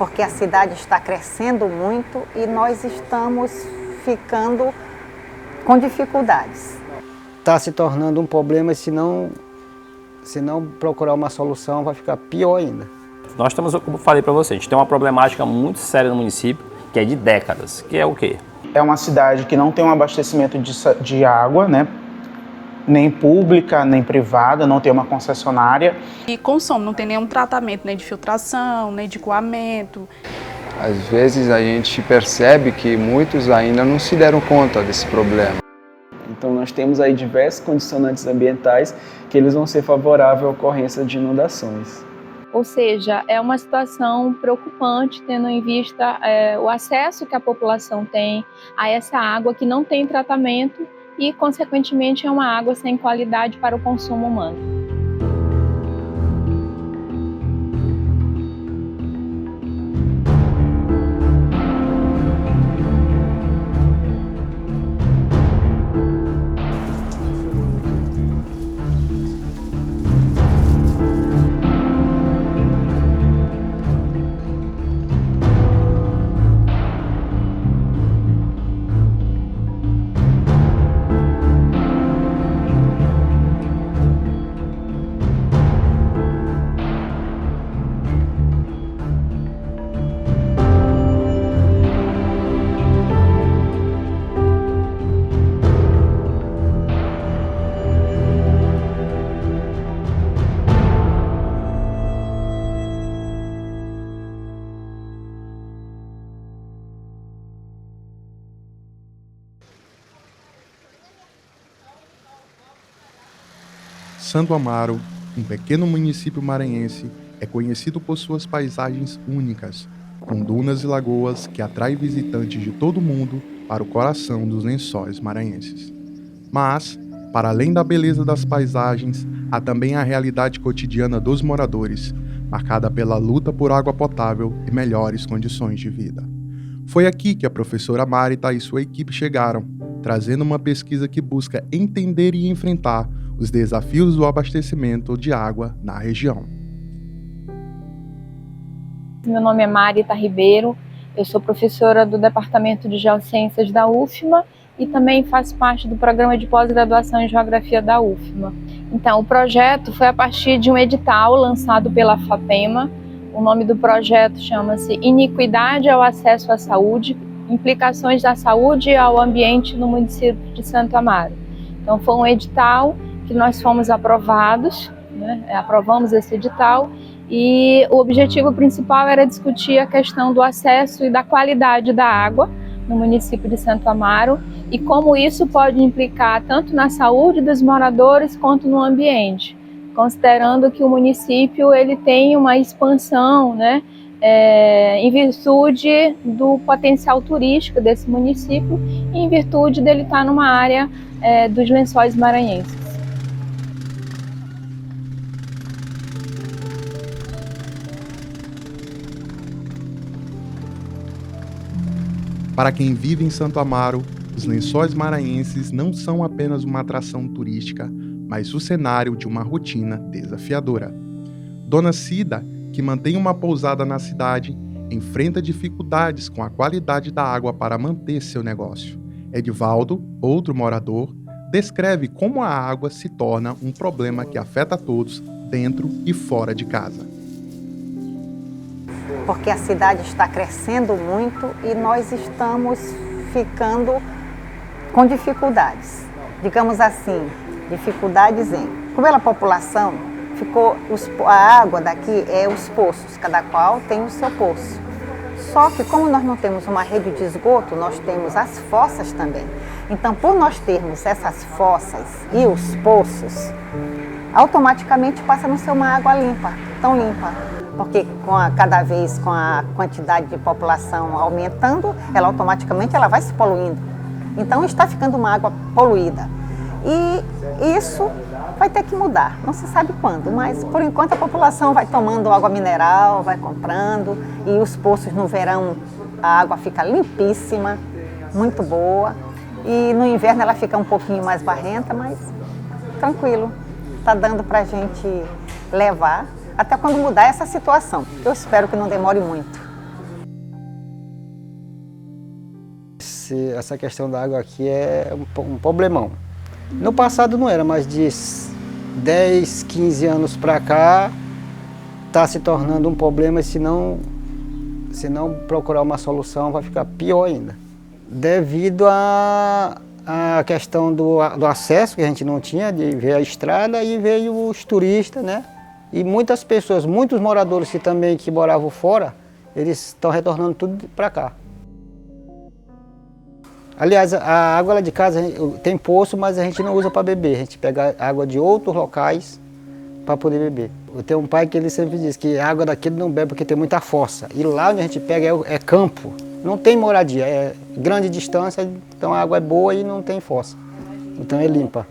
porque a cidade está crescendo muito e nós estamos ficando com dificuldades. Está se tornando um problema e se não procurar uma solução vai ficar pior ainda. Nós estamos, como eu falei para você, a gente tem uma problemática muito séria no município, que é de décadas, que é o quê? É uma cidade que não tem um abastecimento de água, né? Nem pública, nem privada, não tem uma concessionária. E consome, não tem nenhum tratamento, nem de filtração, nem de coamento. Às vezes a gente percebe que muitos ainda não se deram conta desse problema. Então nós temos aí diversos condicionantes ambientais que eles vão ser favoráveis à ocorrência de inundações. Ou seja, é uma situação preocupante, tendo em vista o acesso que a população tem a essa água que não tem tratamento e, consequentemente, é uma água sem qualidade para o consumo humano. Santo Amaro, um pequeno município maranhense, é conhecido por suas paisagens únicas, com dunas e lagoas que atraem visitantes de todo o mundo para o coração dos lençóis maranhenses. Mas, para além da beleza das paisagens, há também a realidade cotidiana dos moradores, marcada pela luta por água potável e melhores condições de vida. Foi aqui que a professora Marita e sua equipe chegaram, trazendo uma pesquisa que busca entender e enfrentar os desafios do abastecimento de água na região. Meu nome é Marita Ribeiro, eu sou professora do Departamento de Geociências da UFMA e também faço parte do programa de pós-graduação em Geografia da UFMA. Então, o projeto foi a partir de um edital lançado pela FAPEMA. O nome do projeto chama-se Iniquidade ao Acesso à Saúde, Implicações da Saúde e ao Ambiente no município de Santo Amaro. Então, foi um edital que nós fomos aprovados, né? Aprovamos esse edital e o objetivo principal era discutir a questão do acesso e da qualidade da água no município de Santo Amaro e como isso pode implicar tanto na saúde dos moradores quanto no ambiente, considerando que o município ele tem uma expansão, né, em virtude do potencial turístico desse município e em virtude dele estar numa área dos lençóis maranhenses. Para quem vive em Santo Amaro, os lençóis maranhenses não são apenas uma atração turística, mas o cenário de uma rotina desafiadora. Dona Cida, que mantém uma pousada na cidade, enfrenta dificuldades com a qualidade da água para manter seu negócio. Edivaldo, outro morador, descreve como a água se torna um problema que afeta todos, dentro e fora de casa. Porque a cidade está crescendo muito e nós estamos ficando com dificuldades. Digamos assim, dificuldades pela população, a água daqui é os poços, cada qual tem o seu poço. Só que como nós não temos uma rede de esgoto, nós temos as fossas também. Então, por nós termos essas fossas e os poços, automaticamente passa a não ser uma água limpa, tão limpa. Porque cada vez com a quantidade de população aumentando, ela automaticamente vai se poluindo. Então está ficando uma água poluída. E isso vai ter que mudar, não se sabe quando, mas por enquanto a população vai tomando água mineral, vai comprando, e os poços no verão a água fica limpíssima, muito boa, e no inverno ela fica um pouquinho mais barrenta, mas tranquilo, está dando para a gente levar até quando mudar essa situação. Eu espero que não demore muito. essa questão da água aqui é um problemão. No passado não era, mas de 10, 15 anos para cá está se tornando um problema e se não procurar uma solução vai ficar pior ainda. Devido à questão do acesso que a gente não tinha, de ver a estrada, e veio os turistas, né? E muitas pessoas, muitos moradores que moravam fora, eles estão retornando tudo para cá. Aliás, a água lá de casa tem poço, mas a gente não usa para beber. A gente pega água de outros locais para poder beber. Eu tenho um pai que ele sempre diz que a água daqui não bebe porque tem muita fossa. E lá onde a gente pega é campo, não tem moradia, é grande distância, então a água é boa e não tem fossa. Então é limpa.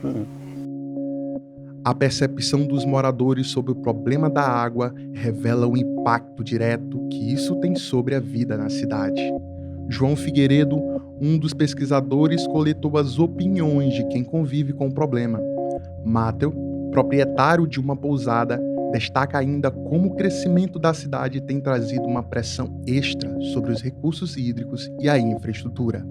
A percepção dos moradores sobre o problema da água revela o impacto direto que isso tem sobre a vida na cidade. João Figueiredo, um dos pesquisadores, coletou as opiniões de quem convive com o problema. Máteo, proprietário de uma pousada, destaca ainda como o crescimento da cidade tem trazido uma pressão extra sobre os recursos hídricos e a infraestrutura.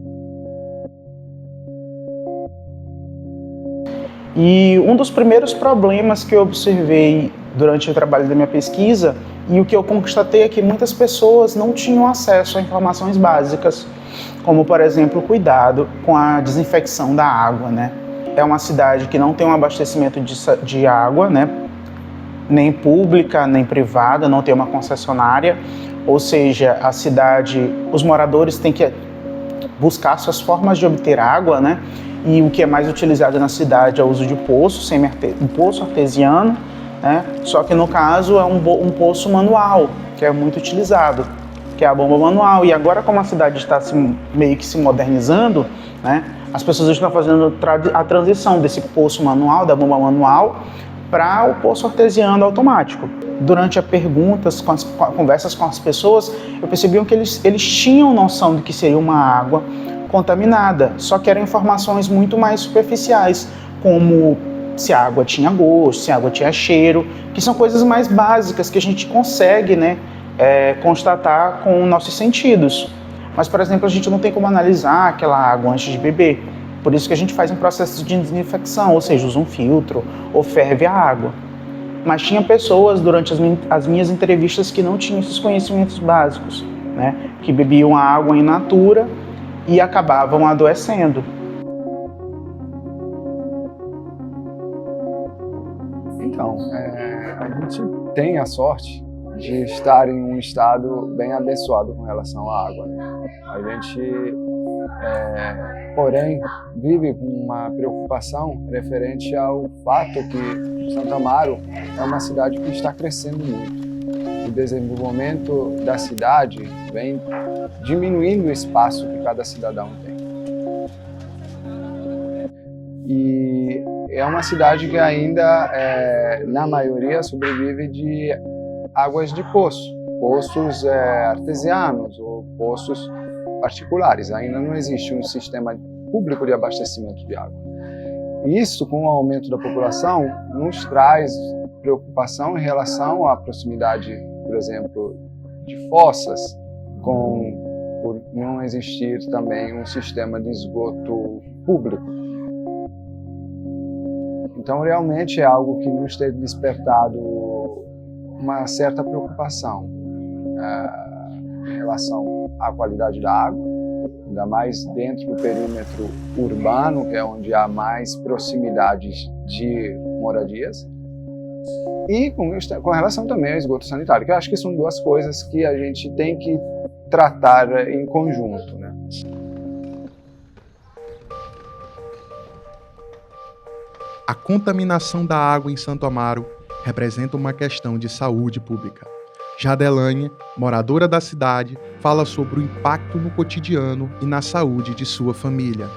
E um dos primeiros problemas que eu observei durante o trabalho da minha pesquisa e o que eu constatei é que muitas pessoas não tinham acesso a informações básicas, como, por exemplo, o cuidado com a desinfecção da água, né? É uma cidade que não tem um abastecimento de água, né? Nem pública, nem privada, não tem uma concessionária, ou seja, a cidade, os moradores têm que buscar suas formas de obter água, né? E o que é mais utilizado na cidade é o uso de poço, um poço artesiano, né? Só que no caso é um poço manual, que é muito utilizado, que é a bomba manual. E agora, como a cidade está meio que se modernizando, né? As pessoas estão fazendo a transição desse poço manual, da bomba manual, para o poço artesiano automático. Durante as perguntas, conversas com as pessoas, eu percebi que eles tinham noção de que seria uma água contaminada, só que eram informações muito mais superficiais, como se a água tinha gosto, se a água tinha cheiro, que são coisas mais básicas que a gente consegue, né, constatar com nossos sentidos. Mas, por exemplo, a gente não tem como analisar aquela água antes de beber. Por isso que a gente faz um processo de desinfecção, ou seja, usa um filtro ou ferve a água. Mas tinha pessoas durante as minhas entrevistas que não tinham esses conhecimentos básicos, né, que bebiam a água in natura e acabavam adoecendo. Então, a gente tem a sorte de estar em um estado bem abençoado com relação à água, né? A gente, porém, vive com uma preocupação referente ao fato que Santo Amaro é uma cidade que está crescendo muito. O desenvolvimento da cidade vem diminuindo o espaço que cada cidadão tem. E é uma cidade que ainda, na maioria, sobrevive de águas de poço, poços artesianos ou poços particulares. Ainda não existe um sistema público de abastecimento de água. E isso, com o aumento da população, nos traz preocupação em relação à proximidade, por exemplo, de fossas, por não existir também um sistema de esgoto público. Então, realmente é algo que nos tem despertado uma certa preocupação em relação à qualidade da água, ainda mais dentro do perímetro urbano, que é onde há mais proximidades de moradias, e com relação também ao esgoto sanitário, que eu acho que são duas coisas que a gente tem que tratar em conjunto, né? A contaminação da água em Santo Amaro representa uma questão de saúde pública. Jadelaine, moradora da cidade, fala sobre o impacto no cotidiano e na saúde de sua família.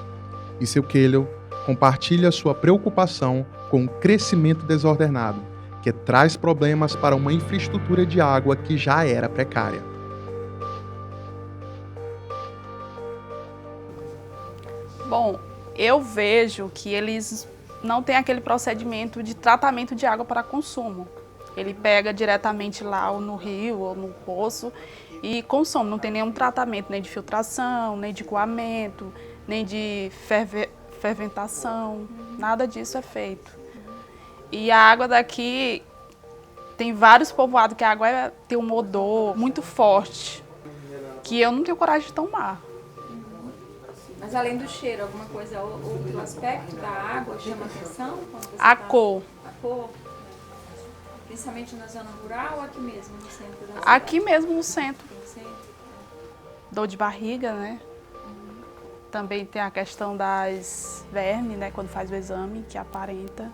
E seu Kelly compartilha sua preocupação com o crescimento desordenado, que traz problemas para uma infraestrutura de água que já era precária. Bom, eu vejo que eles não têm aquele procedimento de tratamento de água para consumo. Ele pega diretamente lá ou no rio ou no poço e consome. Não tem nenhum tratamento, nem de filtração, nem de coamento, nem de fermentação. Nada disso é feito. E a água daqui, tem vários povoados que a água tem um odor muito forte, que eu não tenho coragem de tomar. Mas além do cheiro, alguma coisa, o aspecto da água chama atenção? A cor. A cor? Principalmente na zona rural ou aqui mesmo, no centro da cidade? Aqui mesmo no centro. Dor de barriga, né? Também tem a questão das vermes, né? Quando faz o exame, que aparenta.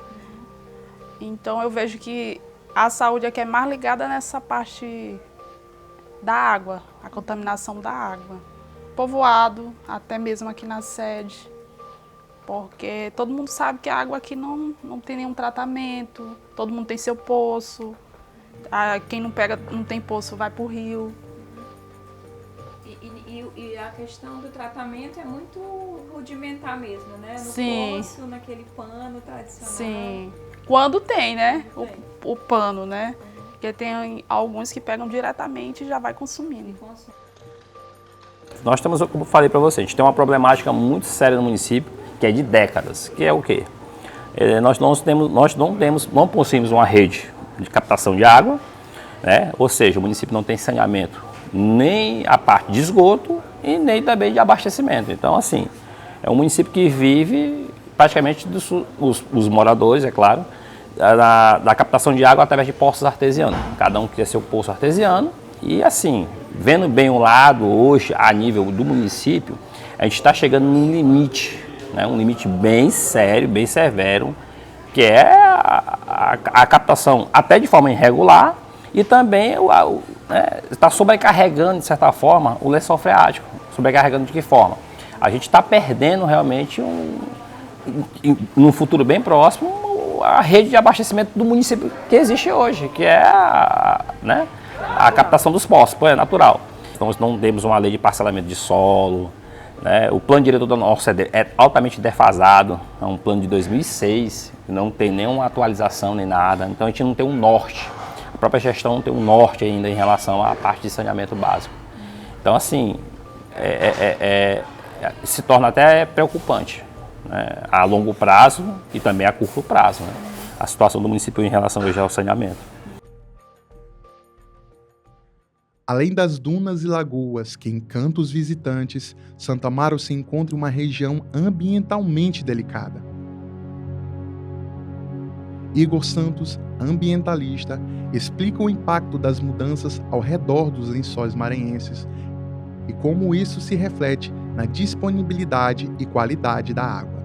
Então eu vejo que a saúde aqui é mais ligada nessa parte da água, a contaminação da água. Povoado, até mesmo aqui na sede, porque todo mundo sabe que a água aqui não tem nenhum tratamento, todo mundo tem seu poço, quem não tem poço vai para o rio. E a questão do tratamento é muito rudimentar mesmo, né? No Sim. poço, naquele pano tradicional. Sim, quando tem, né? O pano, né? Porque tem alguns que pegam diretamente e já vai consumindo. Nós temos, como eu falei para você, a gente tem uma problemática muito séria no município, que é de décadas, que é o quê? Nós não possuímos uma rede de captação de água, né? Ou seja, o município não tem saneamento, nem a parte de esgoto e nem também de abastecimento. Então, assim, é um município que vive praticamente os moradores, é claro, da captação de água através de poços artesianos. Cada um quer seu poço artesiano e, assim, vendo bem o lado hoje, a nível do município, a gente está chegando num limite, né, um limite bem sério, bem severo, que é a captação até de forma irregular e também está sobrecarregando, de certa forma, o lençol freático. Sobrecarregando de que forma? A gente está perdendo realmente, num futuro bem próximo, a rede de abastecimento do município que existe hoje, que é a captação dos poços, é natural. Então, nós não temos uma lei de parcelamento de solo, né? O plano diretor da nossa é altamente defasado, é um plano de 2006, não tem nenhuma atualização nem nada, então a gente não tem um norte. A própria gestão não tem um norte ainda em relação à parte de saneamento básico. Então, assim, se torna até preocupante, né? A longo prazo e também a curto prazo, né? A situação do município em relação hoje ao saneamento. Além das dunas e lagoas que encantam os visitantes, Santo Amaro se encontra em uma região ambientalmente delicada. Igor Santos, ambientalista, explica o impacto das mudanças ao redor dos lençóis maranhenses e como isso se reflete na disponibilidade e qualidade da água.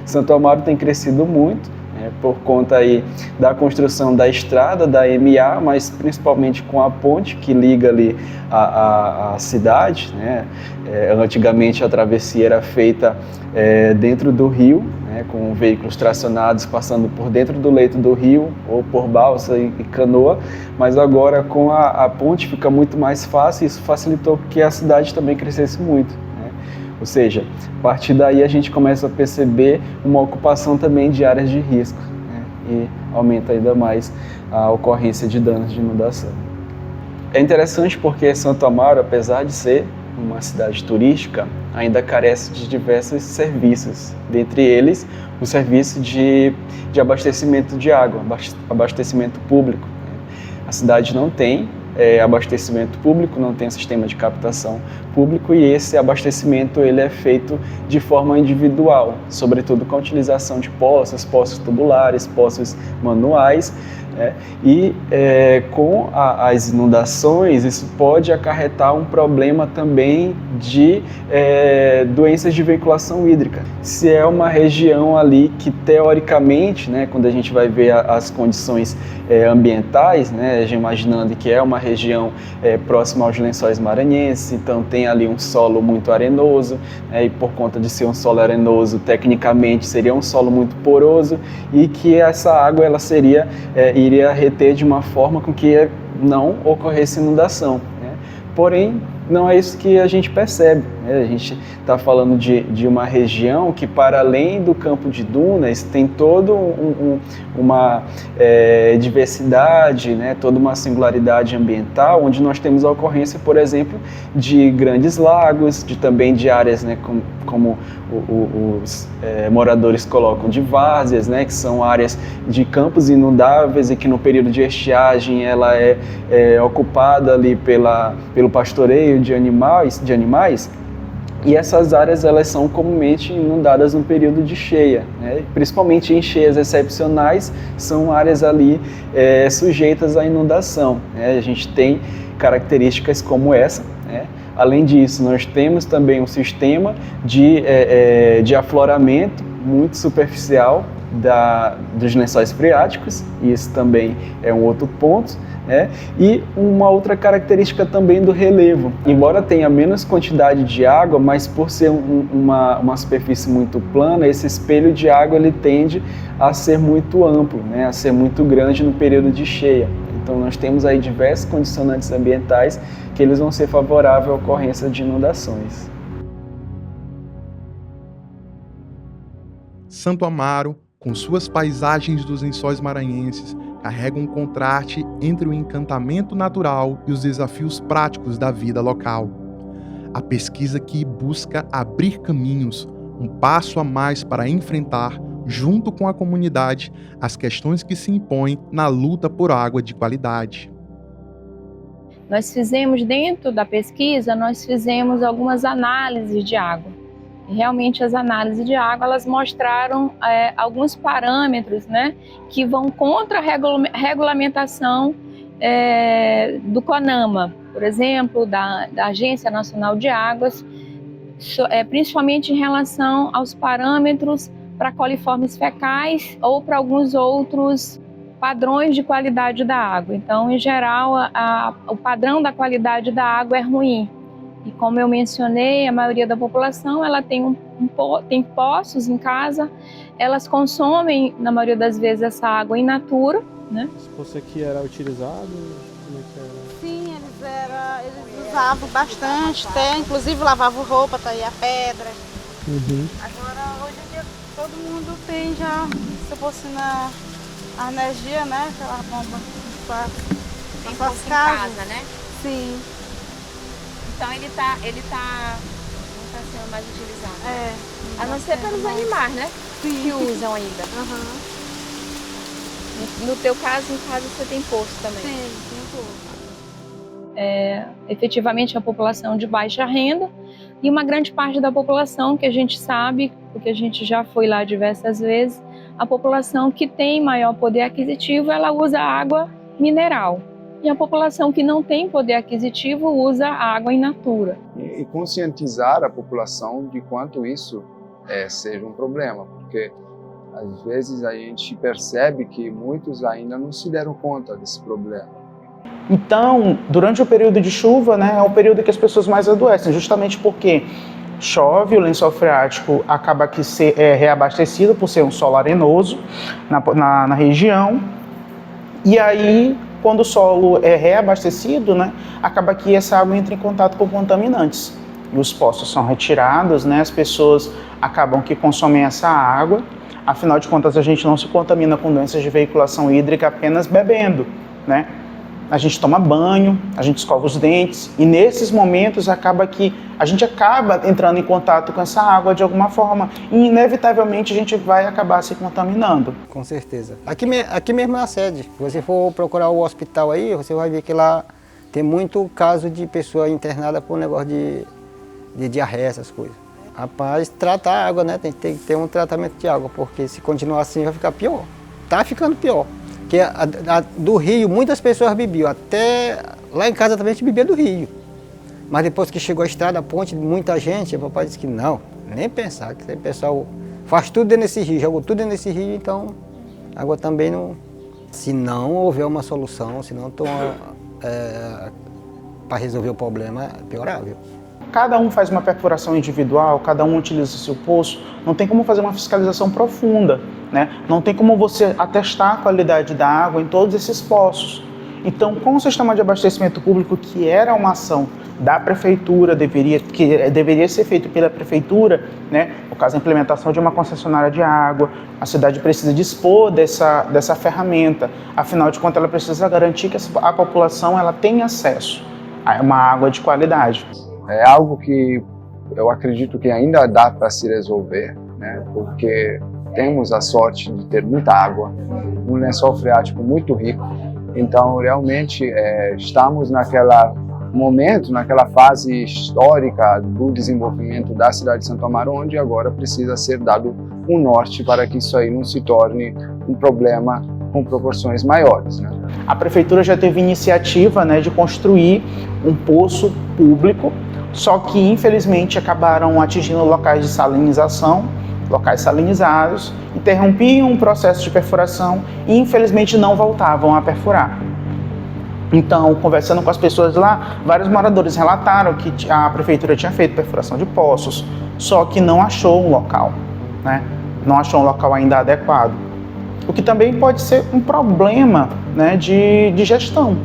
Santo Amaro tem crescido muito, por conta aí da construção da estrada, da MA, mas principalmente com a ponte que liga ali a cidade, né? Antigamente a travessia era feita dentro do rio, né? Com veículos tracionados passando por dentro do leito do rio ou por balsa e canoa, mas agora com a ponte fica muito mais fácil e isso facilitou que a cidade também crescesse muito. Ou seja, a partir daí a gente começa a perceber uma ocupação também de áreas de risco, né? E aumenta ainda mais a ocorrência de danos de inundação. É interessante porque Santo Amaro, apesar de ser uma cidade turística, ainda carece de diversos serviços, dentre eles o serviço de abastecimento de água, abastecimento público. A cidade não tem abastecimento público, não tem sistema de captação público e esse abastecimento ele é feito de forma individual, sobretudo com a utilização de poços tubulares, poços manuais, e com as inundações isso pode acarretar um problema também de doenças de veiculação hídrica. Se é uma região ali que teoricamente, né, quando a gente vai ver as condições ambientais, né, imaginando que é uma região próxima aos lençóis maranhenses, então tem ali um solo muito arenoso, e por conta de ser um solo arenoso, tecnicamente seria um solo muito poroso e que essa água ela iria reter de uma forma com que não ocorresse inundação, né? Porém, não é isso que a gente percebe, né? A gente está falando de uma região que, para além do campo de dunas, tem toda uma diversidade, né? Toda uma singularidade ambiental, onde nós temos a ocorrência, por exemplo, de grandes lagos, também de áreas, né, como os moradores colocam, de várzeas, né, que são áreas de campos inundáveis e que no período de estiagem ela é ocupada ali pelo pastoreio de animais, e essas áreas elas são comumente inundadas no período de cheia, né? Principalmente em cheias excepcionais, são áreas ali sujeitas à inundação, né? A gente tem características como essa, né? Além disso, nós temos também um sistema de afloramento muito superficial dos lençóis freáticos, e isso também é um outro ponto, né? E uma outra característica também do relevo. Embora tenha menos quantidade de água, mas por ser uma superfície muito plana, esse espelho de água ele tende a ser muito amplo, né? A ser muito grande no período de cheia. Então nós temos aí diversos condicionantes ambientais que eles vão ser favoráveis à ocorrência de inundações. Santo Amaro, com suas paisagens dos lençóis maranhenses, carrega um contraste entre o encantamento natural e os desafios práticos da vida local. A pesquisa que busca abrir caminhos, um passo a mais para enfrentar, junto com a comunidade, as questões que se impõem na luta por água de qualidade. Nós fizemos, dentro da pesquisa, algumas análises de água. E realmente as análises de água, elas mostraram alguns parâmetros, né, que vão contra a regulamentação do CONAMA, por exemplo, da Agência Nacional de Águas, principalmente em relação aos parâmetros para coliformes fecais ou para alguns outros padrões de qualidade da água. Então, em geral, o padrão da qualidade da água é ruim. E como eu mencionei, a maioria da população ela tem poços em casa, elas consomem, na maioria das vezes, essa água in natura, né? Esse poço aqui era utilizado? Como é que era? Sim, eles usavam bastante, até inclusive lavavam roupa, taía pedra. Agora, hoje em dia, todo mundo tem já, se fosse a energia, né? Aquela bomba Tem para poço em casa, né? Sim. Então ele tá não está sendo mais utilizado. A não ser pelos animais, né? Sim. Que usam ainda. No teu caso, em casa você tem poço também? Sim, tem poço. Efetivamente a população de baixa renda e uma grande parte da população que a gente sabe, porque a gente já foi lá diversas vezes, a população que tem maior poder aquisitivo, ela usa água mineral. E a população que não tem poder aquisitivo usa água in natura. E conscientizar a população de quanto isso seja um problema, porque às vezes a gente percebe que muitos ainda não se deram conta desse problema. Então, durante o período de chuva, né, é o período que as pessoas mais adoecem, justamente porque chove, o lençol freático acaba que é reabastecido por ser um solo arenoso na região, e aí quando o solo é reabastecido, né, acaba que essa água entra em contato com contaminantes. E os poços são retirados, né, as pessoas acabam que consomem essa água. Afinal de contas, a gente não se contamina com doenças de veiculação hídrica apenas bebendo, né? A gente toma banho, a gente escova os dentes, e nesses momentos acaba que a gente acaba entrando em contato com essa água de alguma forma, e inevitavelmente a gente vai acabar se contaminando. Com certeza. Aqui mesmo na sede, se você for procurar o hospital aí, você vai ver que lá tem muito caso de pessoa internada por negócio de diarreia, essas coisas. Rapaz, tratar a água, né? Tem que ter um tratamento de água, porque se continuar assim vai ficar pior. Tá ficando pior. Porque do rio, muitas pessoas bebiam, até lá em casa também a gente bebia do rio. Mas depois que chegou a estrada, a ponte, muita gente, o papai disse que não, nem pensar, que o pessoal faz tudo dentro desse rio, jogou tudo dentro desse rio, então a água também não... Se não houver uma solução, se não para resolver o problema, é piorável. Cada um faz uma perfuração individual, cada um utiliza o seu poço, não tem como fazer uma fiscalização profunda, né? Não tem como você atestar a qualidade da água em todos esses poços. Então, com o sistema de abastecimento público, que era uma ação da prefeitura, deveria ser feito pela prefeitura, né? No caso, a implementação de uma concessionária de água, a cidade precisa dispor dessa ferramenta. Afinal de contas, ela precisa garantir que a população ela tenha acesso a uma água de qualidade. É algo que eu acredito que ainda dá para se resolver, né? Porque temos a sorte de ter muita água, um lençol freático muito rico. Então, realmente, estamos naquela fase histórica do desenvolvimento da cidade de Santo Amaro, onde agora precisa ser dado um norte para que isso aí não se torne um problema com proporções maiores, né? A prefeitura já teve iniciativa, né, de construir um poço público, só que infelizmente acabaram atingindo locais de salinização, locais salinizados, interrompiam o processo de perfuração e infelizmente não voltavam a perfurar. Então, conversando com as pessoas lá, vários moradores relataram que a prefeitura tinha feito perfuração de poços, só que não achou um local, né? Não achou um local ainda adequado. O que também pode ser um problema, né, de gestão,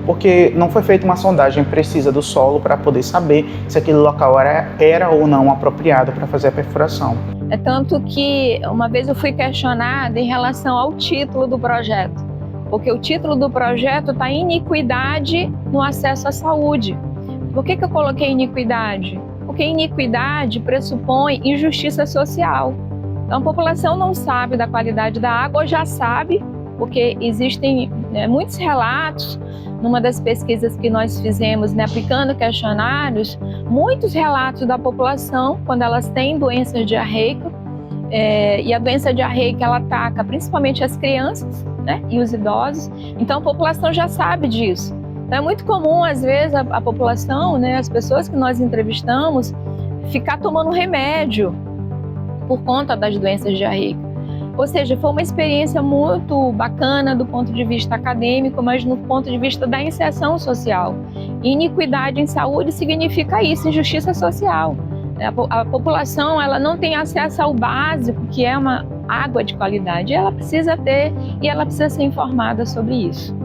porque não foi feita uma sondagem precisa do solo para poder saber se aquele local era ou não apropriado para fazer a perfuração. É tanto que uma vez eu fui questionada em relação ao título do projeto, porque o título do projeto está iniquidade no acesso à saúde. Por que eu coloquei iniquidade? Porque iniquidade pressupõe injustiça social. Então a população não sabe da qualidade da água, ou já sabe, porque existem muitos relatos. Numa das pesquisas que nós fizemos, aplicando questionários, muitos relatos da população, quando elas têm doenças diarreicas, e a doença diarreica ela ataca principalmente as crianças, e os idosos, então a população já sabe disso. Então é muito comum, às vezes, a população, as pessoas que nós entrevistamos, ficar tomando remédio por conta das doenças diarreicas. Ou seja, foi uma experiência muito bacana do ponto de vista acadêmico, mas no ponto de vista da inserção social. Iniquidade em saúde significa isso, injustiça social. A população ela não tem acesso ao básico, que é uma água de qualidade. Ela precisa ter e ela precisa ser informada sobre isso.